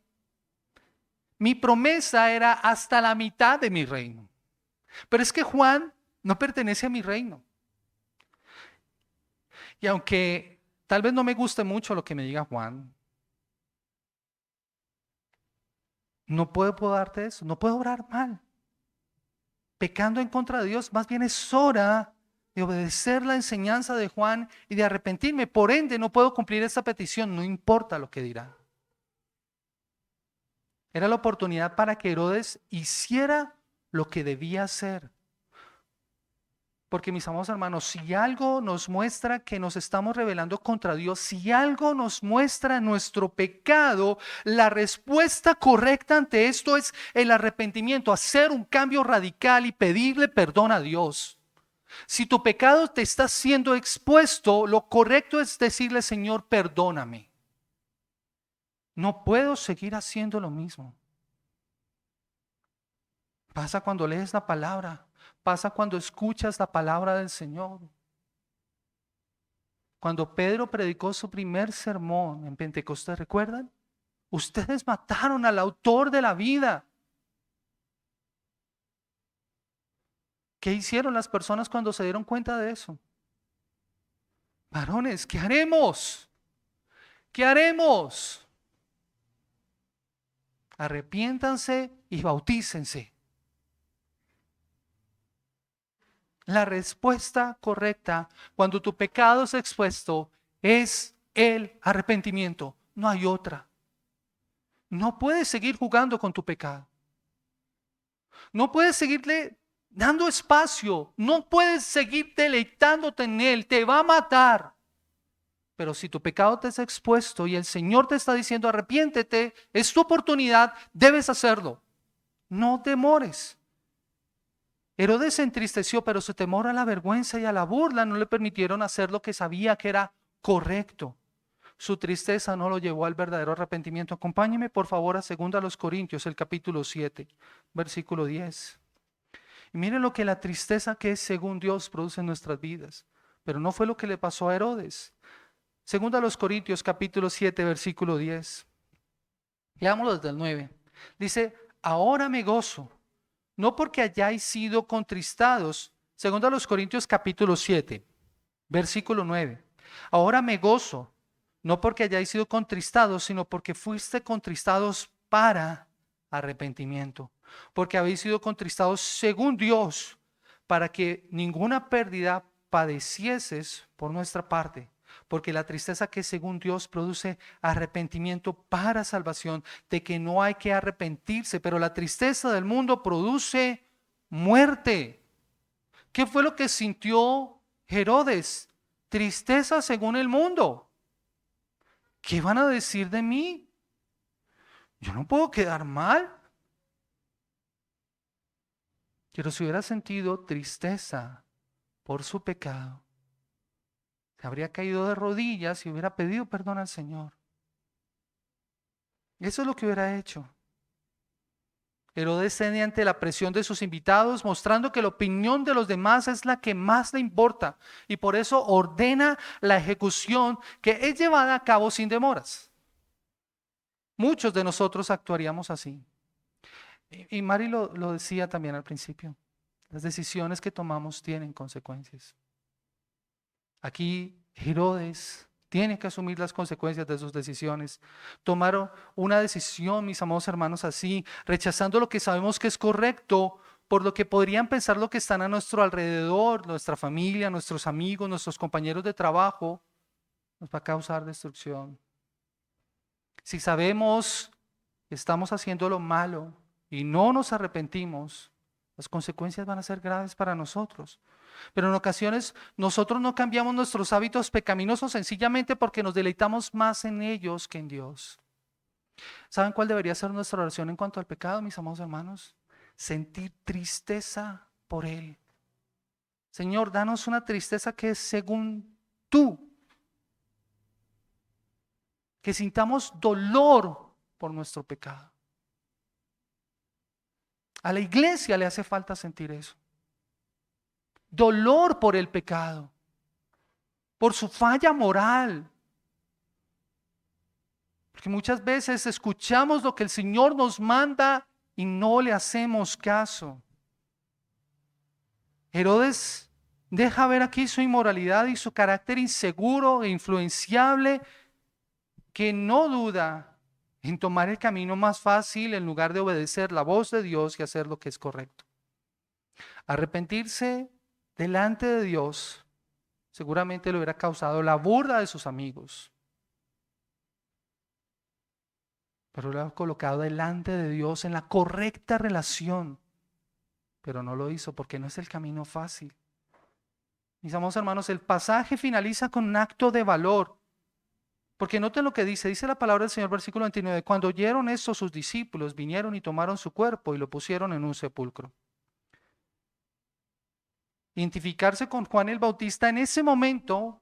mi promesa era hasta la mitad de mi reino. Pero es que Juan no pertenece a mi reino. Y aunque tal vez no me guste mucho lo que me diga Juan, no puedo darte eso, no puedo orar mal. Pecando en contra de Dios, más bien es hora de obedecer la enseñanza de Juan y de arrepentirme. Por ende, no puedo cumplir esta petición, no importa lo que dirá. Era la oportunidad para que Herodes hiciera lo que debía hacer. Porque mis amados hermanos, si algo nos muestra que nos estamos rebelando contra Dios, si algo nos muestra nuestro pecado, la respuesta correcta ante esto es el arrepentimiento, hacer un cambio radical y pedirle perdón a Dios. Si tu pecado te está siendo expuesto, lo correcto es decirle, Señor, perdóname. No puedo seguir haciendo lo mismo. Pasa cuando lees la palabra. Pasa cuando escuchas la palabra del Señor. Cuando Pedro predicó su primer sermón en Pentecostés, ¿recuerdan? Ustedes mataron al autor de la vida. ¿Qué hicieron las personas cuando se dieron cuenta de eso? Varones, ¿qué haremos? ¿Qué haremos? Arrepiéntanse y bautícense. La respuesta correcta cuando tu pecado es expuesto es el arrepentimiento. No hay otra. No puedes seguir jugando con tu pecado. No puedes seguirle dando espacio. No puedes seguir deleitándote en él. Te va a matar. Pero si tu pecado te es expuesto y el Señor te está diciendo arrepiéntete, es tu oportunidad, debes hacerlo. No demores. Herodes se entristeció, pero su temor a la vergüenza y a la burla no le permitieron hacer lo que sabía que era correcto. Su tristeza no lo llevó al verdadero arrepentimiento. Acompáñeme por favor a 2 Corintios, el capítulo 7, versículo 10. Y miren lo que la tristeza que es según Dios produce en nuestras vidas. Pero no fue lo que le pasó a Herodes. 2 Corintios, capítulo 7, versículo 10. Leámoslo desde el 9. Dice, ahora me gozo. No porque hayáis sido contristados, 2 Corintios capítulo 7, versículo 9. Ahora me gozo, no porque hayáis sido contristados, sino porque fuiste contristados para arrepentimiento. Porque habéis sido contristados según Dios, para que ninguna pérdida padecieses por nuestra parte. Porque la tristeza que según Dios produce arrepentimiento para salvación, de que no hay que arrepentirse, pero la tristeza del mundo produce muerte. ¿Qué fue lo que sintió Herodes? Tristeza según el mundo. ¿Qué van a decir de mí? Yo no puedo quedar mal. Pero si hubiera sentido tristeza por su pecado, se habría caído de rodillas y hubiera pedido perdón al Señor. Eso es lo que hubiera hecho. Herodes cede ante la presión de sus invitados, mostrando que la opinión de los demás es la que más le importa, y por eso ordena la ejecución que es llevada a cabo sin demoras. Muchos de nosotros actuaríamos así. Y Mari lo decía también al principio. Las decisiones que tomamos tienen consecuencias. Aquí Herodes Tiene que asumir las consecuencias de sus decisiones. Tomar una decisión, mis amados hermanos, así, rechazando lo que sabemos que es correcto, por lo que podrían pensar lo que están a nuestro alrededor, nuestra familia, nuestros amigos, nuestros compañeros de trabajo, nos va a causar destrucción. Si sabemos que estamos haciendo lo malo y no nos arrepentimos, las consecuencias van a ser graves para nosotros. Pero en ocasiones nosotros no cambiamos nuestros hábitos pecaminosos sencillamente porque nos deleitamos más en ellos que en Dios. ¿Saben cuál debería ser nuestra oración en cuanto al pecado, mis amados hermanos? Sentir tristeza por él. Señor, danos una tristeza que es según tú. Que sintamos dolor por nuestro pecado. A la iglesia le hace falta sentir eso. Dolor por el pecado, por su falla moral. Porque muchas veces escuchamos lo que el Señor nos manda y no le hacemos caso. Herodes deja ver aquí su inmoralidad y su carácter inseguro e influenciable, que no duda en tomar el camino más fácil en lugar de obedecer la voz de Dios y hacer lo que es correcto. Arrepentirse delante de Dios seguramente le hubiera causado la burla de sus amigos, pero lo ha colocado delante de Dios en la correcta relación, pero no lo hizo porque no es el camino fácil. Mis amados hermanos, el pasaje finaliza con un acto de valor, porque noten lo que dice la palabra del Señor, versículo 29, cuando oyeron esto sus discípulos vinieron y tomaron su cuerpo y lo pusieron en un sepulcro. Identificarse con Juan el Bautista en ese momento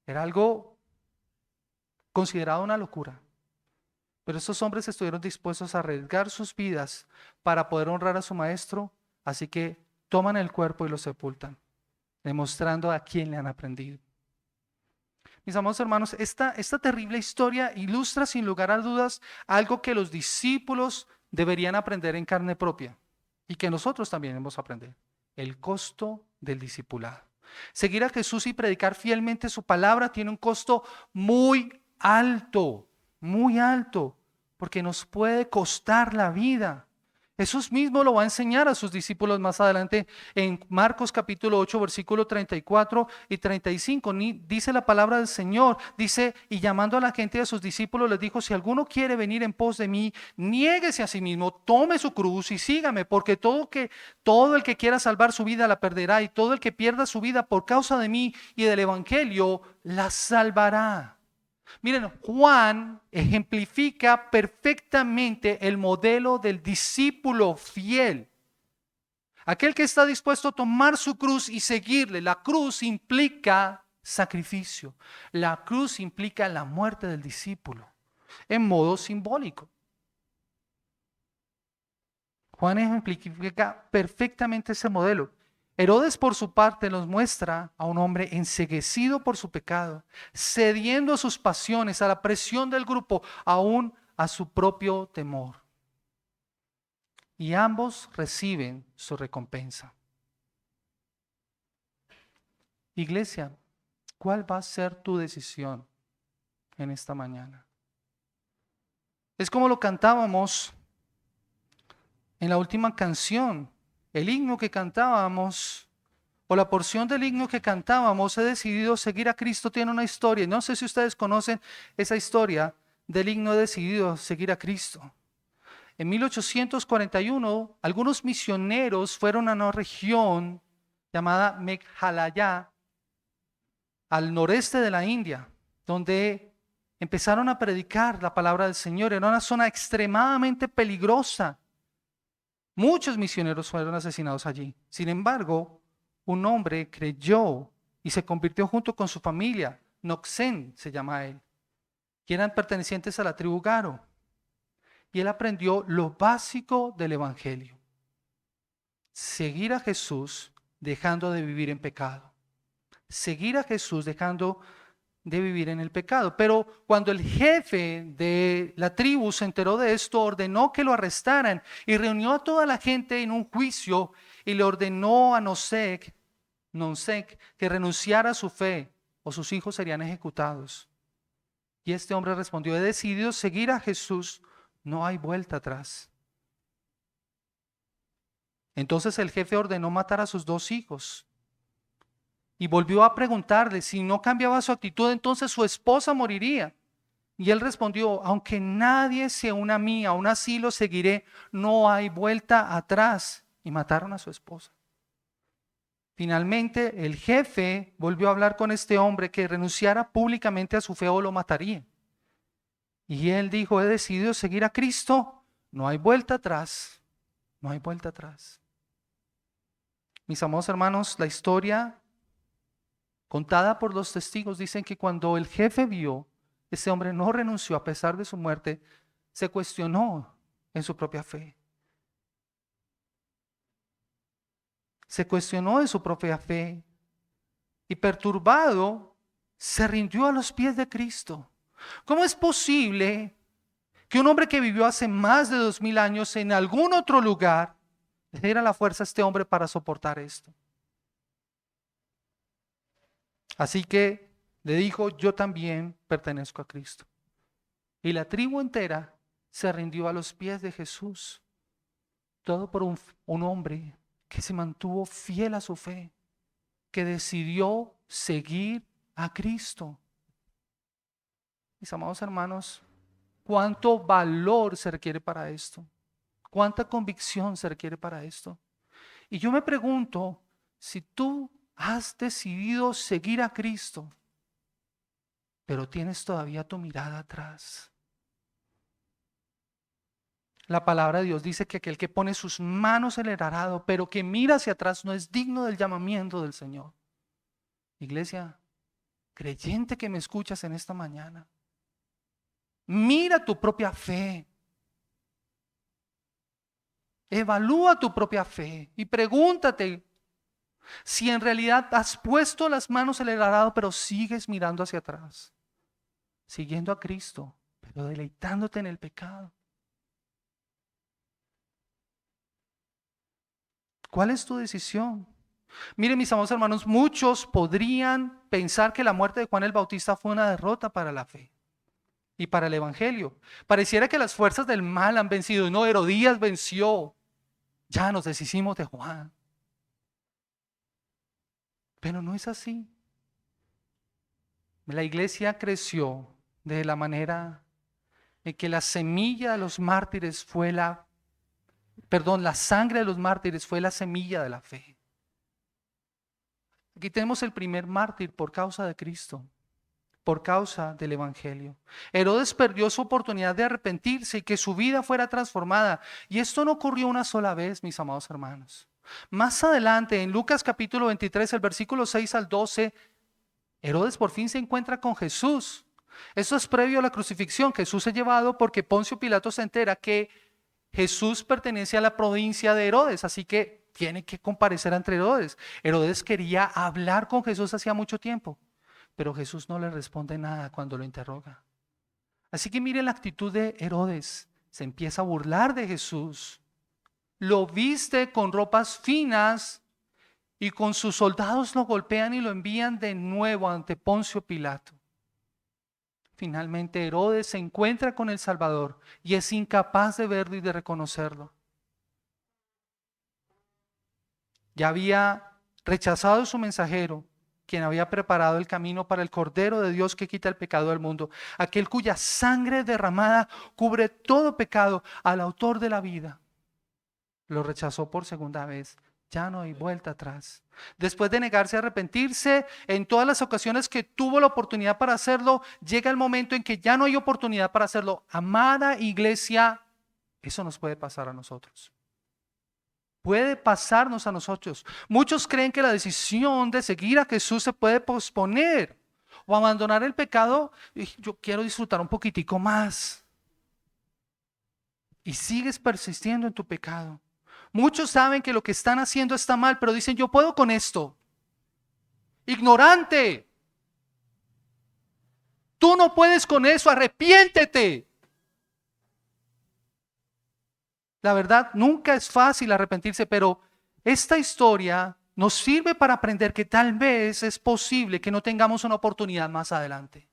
era algo considerado una locura. Pero estos hombres estuvieron dispuestos a arriesgar sus vidas para poder honrar a su maestro, así que toman el cuerpo y lo sepultan, demostrando a quién le han aprendido. Mis amados hermanos, esta terrible historia ilustra sin lugar a dudas algo que los discípulos deberían aprender en carne propia y que nosotros también debemos aprender: el costo del discipulado. Seguir a Jesús y predicar fielmente su palabra tiene un costo muy alto, porque nos puede costar la vida. Jesús mismo lo va a enseñar a sus discípulos más adelante en Marcos capítulo 8, versículo 34 y 35. Dice la palabra del Señor, dice, y llamando a la gente de sus discípulos les dijo: si alguno quiere venir en pos de mí, niéguese a sí mismo, tome su cruz y sígame, porque todo el que quiera salvar su vida la perderá, y todo el que pierda su vida por causa de mí y del evangelio la salvará. Miren, Juan ejemplifica perfectamente el modelo del discípulo fiel. Aquel que está dispuesto a tomar su cruz y seguirle. La cruz implica sacrificio. La cruz implica la muerte del discípulo, en modo simbólico. Juan ejemplifica perfectamente ese modelo. Herodes, por su parte, nos muestra a un hombre enceguecido por su pecado, cediendo a sus pasiones, a la presión del grupo, aún a su propio temor. Y ambos reciben su recompensa. Iglesia, ¿cuál va a ser tu decisión en esta mañana? Es como lo cantábamos en la última canción. El himno que cantábamos, o la porción del himno que cantábamos, he decidido seguir a Cristo, tiene una historia. No sé si ustedes conocen esa historia del himno, he decidido seguir a Cristo. En 1841, algunos misioneros fueron a una región llamada Meghalaya, al noreste de la India, donde empezaron a predicar la palabra del Señor. Era una zona extremadamente peligrosa. Muchos misioneros fueron asesinados allí. Sin embargo, un hombre creyó y se convirtió junto con su familia. Noxen se llama él, que eran pertenecientes a la tribu Garo. Y él aprendió lo básico del evangelio: seguir a Jesús dejando de vivir en pecado. Seguir a Jesús dejando de vivir en el pecado. Pero cuando el jefe de la tribu se enteró de esto, ordenó que lo arrestaran y reunió a toda la gente en un juicio y le ordenó a Nonsec que renunciara a su fe o sus hijos serían ejecutados. Y este hombre respondió: he decidido seguir a Jesús, no hay vuelta atrás. Entonces el jefe ordenó matar a sus 2 hijos. Y volvió a preguntarle si no cambiaba su actitud, entonces su esposa moriría. Y él respondió: aunque nadie se una a mí, aún así lo seguiré, no hay vuelta atrás. Y mataron a su esposa. Finalmente el jefe volvió a hablar con este hombre que renunciara públicamente a su fe o lo mataría. Y él dijo: he decidido seguir a Cristo, no hay vuelta atrás, no hay vuelta atrás. Mis amados hermanos, la historia contada por los testigos dicen que cuando el jefe vio, ese hombre no renunció a pesar de su muerte, se cuestionó en su propia fe. Se cuestionó de su propia fe y perturbado se rindió a los pies de Cristo. ¿Cómo es posible que un hombre que vivió hace más de 2000 años en algún otro lugar le diera la fuerza a este hombre para soportar esto? Así que le dijo: yo también pertenezco a Cristo. Y la tribu entera se rindió a los pies de Jesús. Todo por un hombre que se mantuvo fiel a su fe, que decidió seguir a Cristo. Mis amados hermanos, ¿cuánto valor se requiere para esto? ¿Cuánta convicción se requiere para esto? Y yo me pregunto, si tú has decidido seguir a Cristo, pero tienes todavía tu mirada atrás. La palabra de Dios dice que aquel que pone sus manos en el arado, pero que mira hacia atrás, no es digno del llamamiento del Señor. Iglesia, creyente que me escuchas en esta mañana, mira tu propia fe. Evalúa tu propia fe y pregúntate si en realidad has puesto las manos en el arado, pero sigues mirando hacia atrás, siguiendo a Cristo, pero deleitándote en el pecado. ¿Cuál es tu decisión? Miren, mis amados hermanos, muchos podrían pensar que la muerte de Juan el Bautista fue una derrota para la fe y para el evangelio. Pareciera que las fuerzas del mal han vencido. No, Herodías venció. Ya nos deshicimos de Juan. Pero no es así. La iglesia creció de la manera en que la semilla de los mártires fue la sangre de los mártires fue la semilla de la fe. Aquí tenemos el primer mártir por causa de Cristo, por causa del evangelio. Herodes perdió su oportunidad de arrepentirse y que su vida fuera transformada. Y esto no ocurrió una sola vez, mis amados hermanos. Más adelante, en Lucas capítulo 23, el versículo 6 al 12, Herodes por fin se encuentra con Jesús. Esto es previo a la crucifixión. Jesús es llevado porque Poncio Pilato se entera que Jesús pertenece a la provincia de Herodes, así que tiene que comparecer ante Herodes. Herodes quería hablar con Jesús hacía mucho tiempo, pero Jesús no le responde nada cuando lo interroga. Así que mire la actitud de Herodes. Se empieza a burlar de Jesús. Lo viste con ropas finas y con sus soldados lo golpean y lo envían de nuevo ante Poncio Pilato. Finalmente Herodes se encuentra con el Salvador y es incapaz de verlo y de reconocerlo. Ya había rechazado su mensajero, quien había preparado el camino para el Cordero de Dios que quita el pecado del mundo, aquel cuya sangre derramada cubre todo pecado, al autor de la vida. Lo rechazó por segunda vez. Ya no hay vuelta atrás. Después de negarse a arrepentirse, en todas las ocasiones que tuvo la oportunidad para hacerlo, llega el momento en que ya no hay oportunidad para hacerlo. Amada iglesia, eso nos puede pasar a nosotros. Puede pasarnos a nosotros. Muchos creen que la decisión de seguir a Jesús se puede posponer o abandonar el pecado. Yo quiero disfrutar un poquitico más. Y sigues persistiendo en tu pecado. Muchos saben que lo que están haciendo está mal, pero dicen: yo puedo con esto. Ignorante. Tú no puedes con eso, arrepiéntete. La verdad, nunca es fácil arrepentirse, pero esta historia nos sirve para aprender que tal vez es posible que no tengamos una oportunidad más adelante.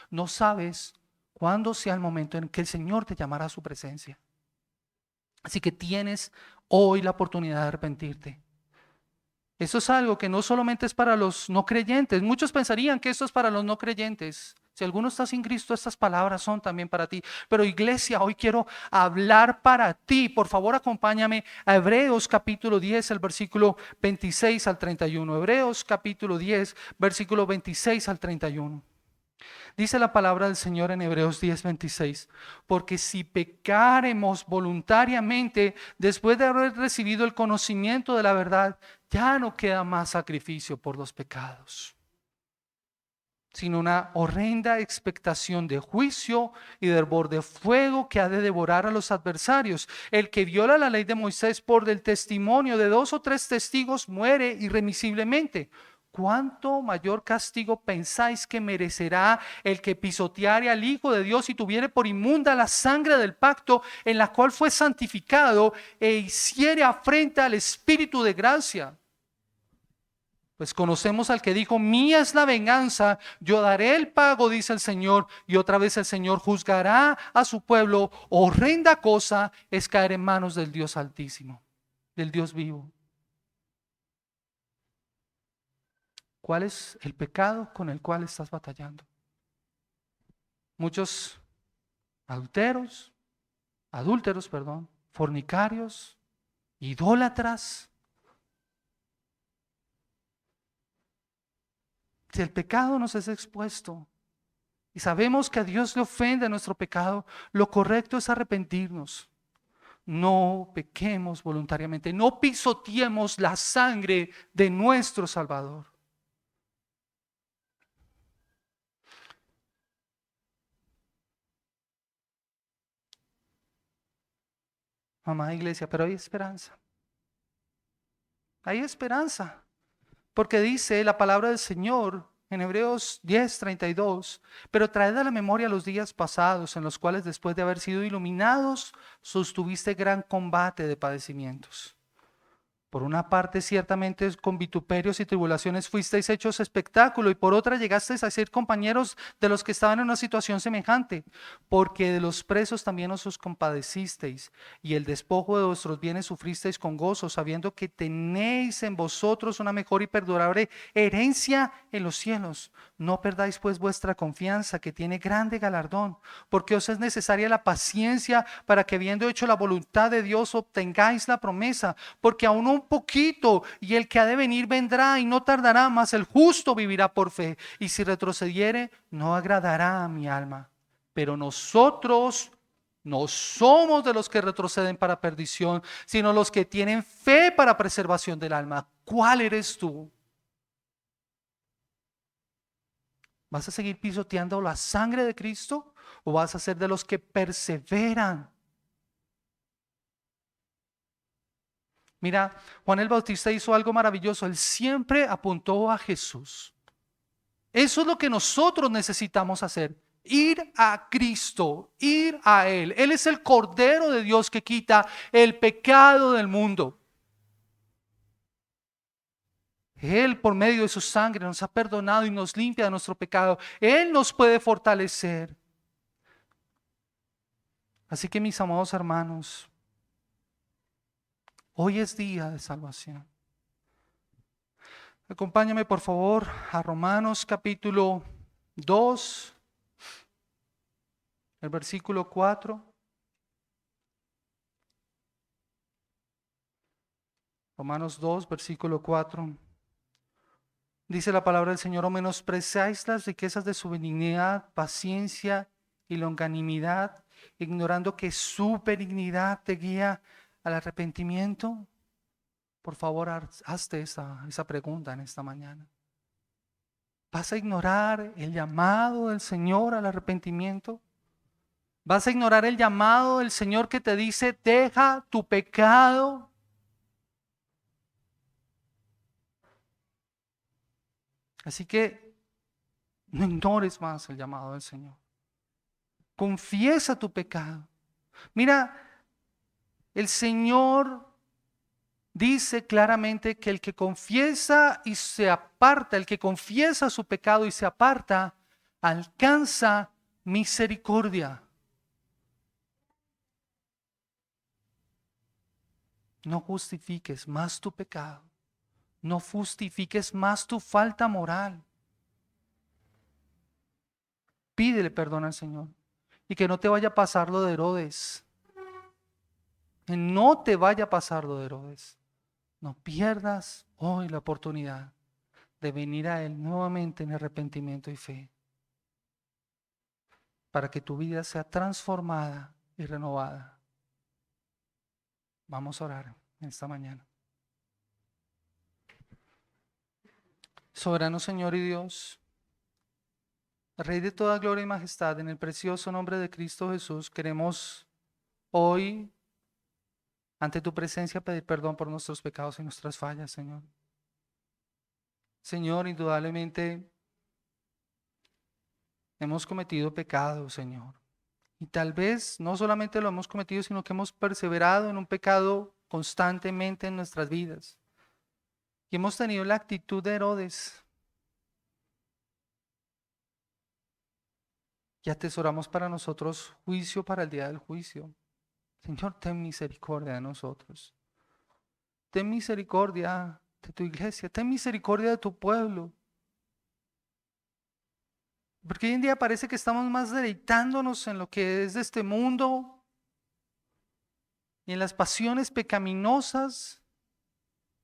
No sabes cuándo sea el momento en que el Señor te llamará a su presencia. Así que tienes hoy la oportunidad de arrepentirte. Eso es algo que no solamente es para los no creyentes. Muchos pensarían que esto es para los no creyentes. Si alguno está sin Cristo, estas palabras son también para ti. Pero iglesia, hoy quiero hablar para ti. Por favor, acompáñame a Hebreos capítulo 10, el versículo 26 al 31. Hebreos capítulo 10, versículo 26 al 31. Dice la palabra del Señor en Hebreos 10:26, porque si pecaremos voluntariamente después de haber recibido el conocimiento de la verdad, ya no queda más sacrificio por los pecados, sino una horrenda expectación de juicio y de hervor de fuego que ha de devorar a los adversarios. El que viola la ley de Moisés por el testimonio de 2 o 3 testigos muere irremisiblemente. ¿Cuánto mayor castigo pensáis que merecerá el que pisoteare al Hijo de Dios y tuviere por inmunda la sangre del pacto en la cual fue santificado e hiciere afrenta al Espíritu de gracia? Pues conocemos al que dijo, mía es la venganza, yo daré el pago, dice el Señor, y otra vez el Señor juzgará a su pueblo. Horrenda cosa es caer en manos del Dios Altísimo, del Dios vivo. ¿Cuál es el pecado con el cual estás batallando? Muchos adúlteros, fornicarios, idólatras. Si el pecado nos es expuesto y sabemos que a Dios le ofende nuestro pecado, lo correcto es arrepentirnos. No pequemos voluntariamente, no pisoteemos la sangre de nuestro Salvador. Amada iglesia, pero hay esperanza. Hay esperanza. Porque dice la palabra del Señor en Hebreos 10:32, pero traed a la memoria los días pasados en los cuales después de haber sido iluminados, sostuviste gran combate de padecimientos. Por una parte, ciertamente con vituperios y tribulaciones fuisteis hechos espectáculo, y por otra llegasteis a ser compañeros de los que estaban en una situación semejante, porque de los presos también os compadecisteis, y el despojo de vuestros bienes sufristeis con gozo, sabiendo que tenéis en vosotros una mejor y perdurable herencia en los cielos. No perdáis pues vuestra confianza, que tiene grande galardón, porque os es necesaria la paciencia para que, habiendo hecho la voluntad de Dios, obtengáis la promesa, porque aún un poquito y el que ha de venir vendrá y no tardará, mas el justo vivirá por fe, y si retrocediere no agradará a mi alma. Pero nosotros no somos de los que retroceden para perdición, sino los que tienen fe para preservación del alma. ¿Cuál eres tú? ¿Vas a seguir pisoteando la sangre de Cristo o vas a ser de los que perseveran? Mira, Juan el Bautista hizo algo maravilloso. Él siempre apuntó a Jesús. Eso es lo que nosotros necesitamos hacer. Ir a Cristo, ir a Él. Él es el Cordero de Dios que quita el pecado del mundo. Él, por medio de su sangre, nos ha perdonado y nos limpia de nuestro pecado. Él nos puede fortalecer. Así que, mis amados hermanos, hoy es día de salvación. Acompáñame por favor a Romanos capítulo 2, el versículo 4. Romanos 2, versículo 4. Dice la palabra del Señor: o menospreciáis las riquezas de su benignidad, paciencia y longanimidad, ignorando que su benignidad te guía al arrepentimiento. Por favor, hazte esa pregunta en esta mañana. ¿Vas a ignorar el llamado del Señor al arrepentimiento? ¿Vas a ignorar el llamado del Señor que te dice, deja tu pecado? Así que no ignores más el llamado del Señor. Confiesa tu pecado. Mira, el Señor dice claramente que el que confiesa y se aparta, el que confiesa su pecado y se aparta, alcanza misericordia. No justifiques más tu pecado. No justifiques más tu falta moral. Pídele perdón al Señor. Y que no te vaya a pasar lo de Herodes. Que no te vaya a pasar lo de Herodes. No pierdas hoy la oportunidad de venir a Él nuevamente en arrepentimiento y fe. Para que tu vida sea transformada y renovada. Vamos a orar esta mañana. Soberano Señor y Dios, Rey de toda gloria y majestad, en el precioso nombre de Cristo Jesús, queremos hoy, ante tu presencia, pedir perdón por nuestros pecados y nuestras fallas, Señor. Señor, indudablemente hemos cometido pecado, Señor. Y tal vez no solamente lo hemos cometido, sino que hemos perseverado en un pecado constantemente en nuestras vidas. Y hemos tenido la actitud de Herodes. Y atesoramos para nosotros juicio para el día del juicio. Señor, ten misericordia de nosotros. Ten misericordia de tu iglesia. Ten misericordia de tu pueblo. Porque hoy en día parece que estamos más deleitándonos en lo que es de este mundo y en las pasiones pecaminosas,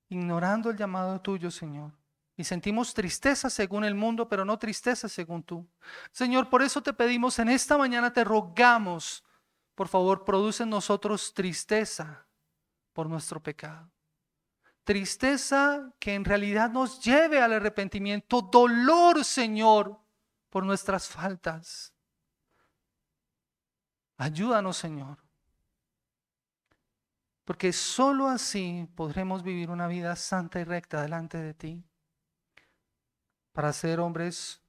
ignorando el llamado tuyo, Señor. Y sentimos tristeza según el mundo, pero no tristeza según tú. Señor, por eso te pedimos en esta mañana, te rogamos, por favor, produce en nosotros tristeza por nuestro pecado. Tristeza que en realidad nos lleve al arrepentimiento. Dolor, Señor, por nuestras faltas. Ayúdanos, Señor. Porque sólo así podremos vivir una vida santa y recta delante de ti. Para ser hombres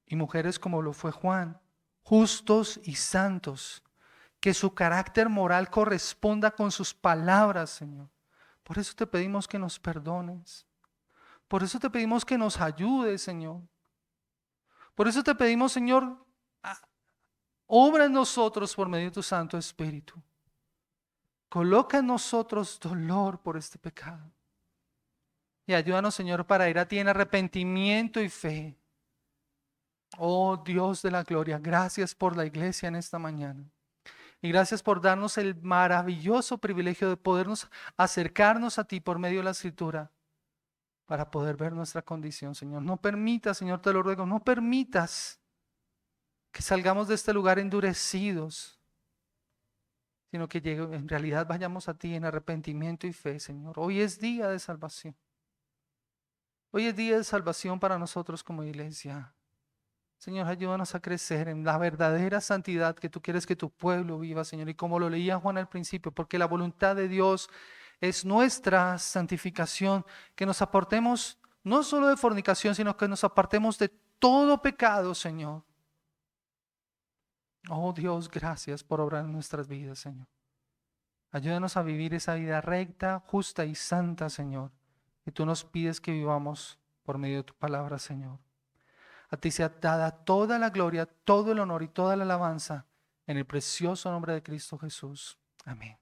y mujeres como lo fue Juan, justos y santos. Que su carácter moral corresponda con sus palabras, Señor. Por eso te pedimos que nos perdones. Por eso te pedimos que nos ayudes, Señor. Por eso te pedimos, Señor, obra en nosotros por medio de tu Santo Espíritu. Coloca en nosotros dolor por este pecado. Y ayúdanos, Señor, para ir a ti en arrepentimiento y fe. Oh Dios de la gloria, gracias por la iglesia en esta mañana. Y gracias por darnos el maravilloso privilegio de podernos acercarnos a ti por medio de la Escritura para poder ver nuestra condición, Señor. No permitas, Señor, te lo ruego, no permitas que salgamos de este lugar endurecidos, sino que en realidad vayamos a ti en arrepentimiento y fe, Señor. Hoy es día de salvación. Hoy es día de salvación para nosotros como iglesia. Señor, ayúdanos a crecer en la verdadera santidad que tú quieres que tu pueblo viva, Señor. Y como lo leía Juan al principio, porque la voluntad de Dios es nuestra santificación, que nos apartemos no solo de fornicación, sino que nos apartemos de todo pecado, Señor. Oh Dios, gracias por obrar en nuestras vidas, Señor. Ayúdanos a vivir esa vida recta, justa y santa, Señor, que tú nos pides que vivamos por medio de tu palabra, Señor. A ti sea dada toda la gloria, todo el honor y toda la alabanza en el precioso nombre de Cristo Jesús. Amén.